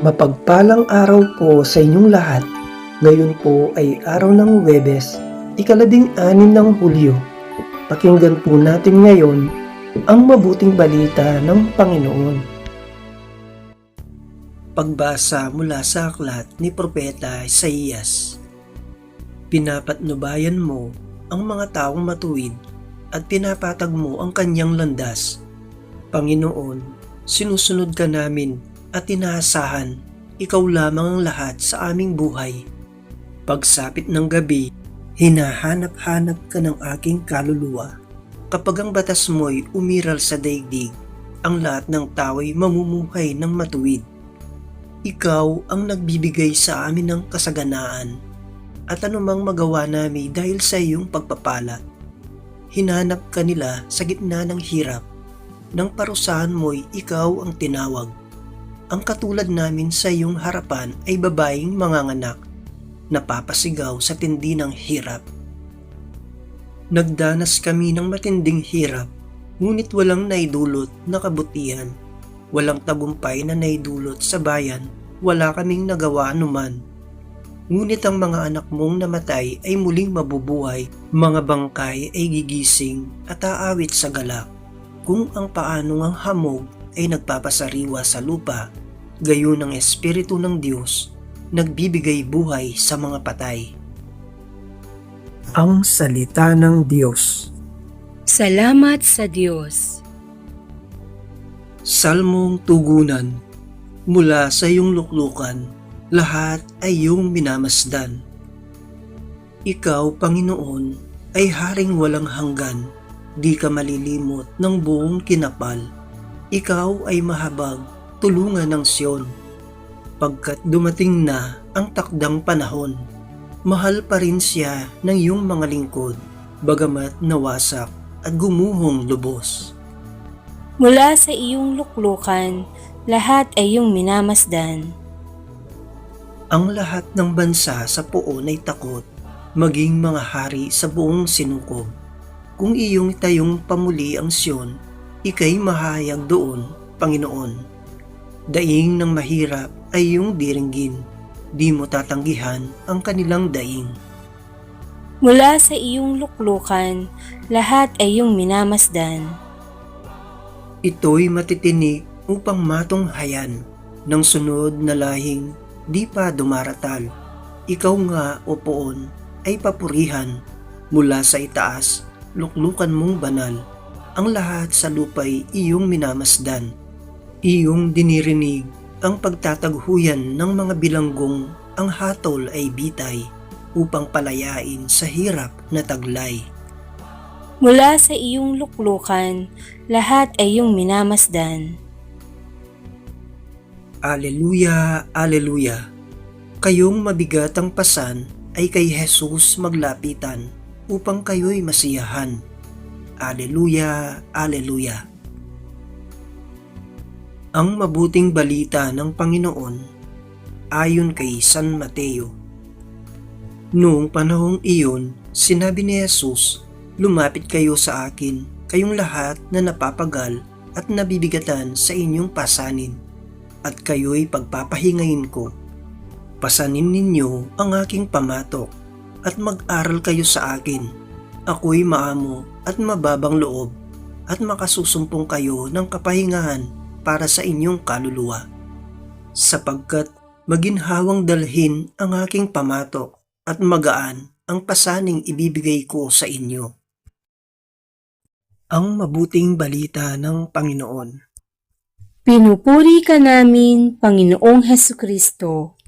Mapagpalang araw po sa inyong lahat. Ngayon po ay araw ng Huwebes, ika-12 ng Hulyo. Pakinggan po natin ngayon ang mabuting balita ng Panginoon. Pagbasa mula sa aklat ni Propeta Isaías. Pinapatnubayan mo ang mga taong matuwid at pinapatag mo ang kanyang landas. Panginoon, sinusunod ka namin at inaasahan, ikaw lamang ang lahat sa aming buhay. Pagsapit ng gabi, hinahanap-hanap ka ng aking kaluluwa. Kapag ang batas mo'y umiral sa daigdig, ang lahat ng tao'y mamumuhay ng matuwid. Ikaw ang nagbibigay sa amin ng kasaganaan, at anumang magawa namin dahil sa iyong pagpapala. Hinanap ka nila sa gitna ng hirap, nang parusahan mo'y ikaw ang tinawag. Ang katulad namin sa iyong harapan ay babaeng manganganak, napapasigaw sa tindi ng hirap. Nagdanas kami ng matinding hirap, ngunit walang naidulot na kabutihan. Walang tagumpay na naidulot sa bayan, wala kaming nagawa anuman. Ngunit ang mga anak mong namatay ay muling mabubuhay, mga bangkay ay gigising at aawit sa galak. Kung ang paanong ang hamog ay nagpapasariwa sa lupa, gayon ang Espiritu ng Diyos nagbibigay buhay sa mga patay. Ang Salita ng Diyos. Salamat sa Diyos. Salmong tugunan. Mula sa iyong luklukan, lahat ay iyong minamasdan. Ikaw, Panginoon, ay haring walang hanggan, di ka malilimot ng buong kinapal. Ikaw ay mahabag, tulungan ng Siyon. Pagkat dumating na ang takdang panahon, mahal pa rin siya ng iyong mga lingkod, bagamat nawasak at gumuhong lubos. Mula sa iyong luklukan, lahat ay iyong minamasdan. Ang lahat ng bansa sa poon ay takot, maging mga hari sa buong sinukob. Kung iyong tayong pamuli ang Siyon, ika'y mahayag doon, Panginoon. Daing ng mahirap ay iyong diringgin, di mo tatanggihan ang kanilang daing. Mula sa iyong luklukan, lahat ay iyong minamasdan. Ito'y matitinig upang matunghayan ng sunod na lahing di pa dumaratal. Ikaw nga, o poon, ay papurihan mula sa itaas, luklukan mong banal. Ang lahat sa lupa'y iyong minamasdan. Iyong dinirinig ang pagtataghuyan ng mga bilanggong, ang hatol ay bitay upang palayain sa hirap na taglay. Mula sa iyong luklukan, lahat ay iyong minamasdan. Aleluya, aleluya. Kayong mabigat ang pasan ay kay Jesus maglapitan upang kayo'y masiyahan. Aleluya, aleluya. Ang mabuting balita ng Panginoon ayon kay San Mateo. Noong panahong iyon, sinabi ni Jesus, "Lumapit kayo sa akin, kayong lahat na napapagal at nabibigatan sa inyong pasanin, at kayo'y pagpapahingayin ko. Pasanin ninyo ang aking pamatok, at mag-aral kayo sa akin. Ako'y maamo at mababang loob, at makasusumpong kayo ng kapahingahan para sa inyong kaluluwa. Sapagkat maginhawang dalhin ang aking pamatok, at magaan ang pasaning ibibigay ko sa inyo." Ang mabuting balita ng Panginoon. Pinupuri ka namin, Panginoong Hesukristo.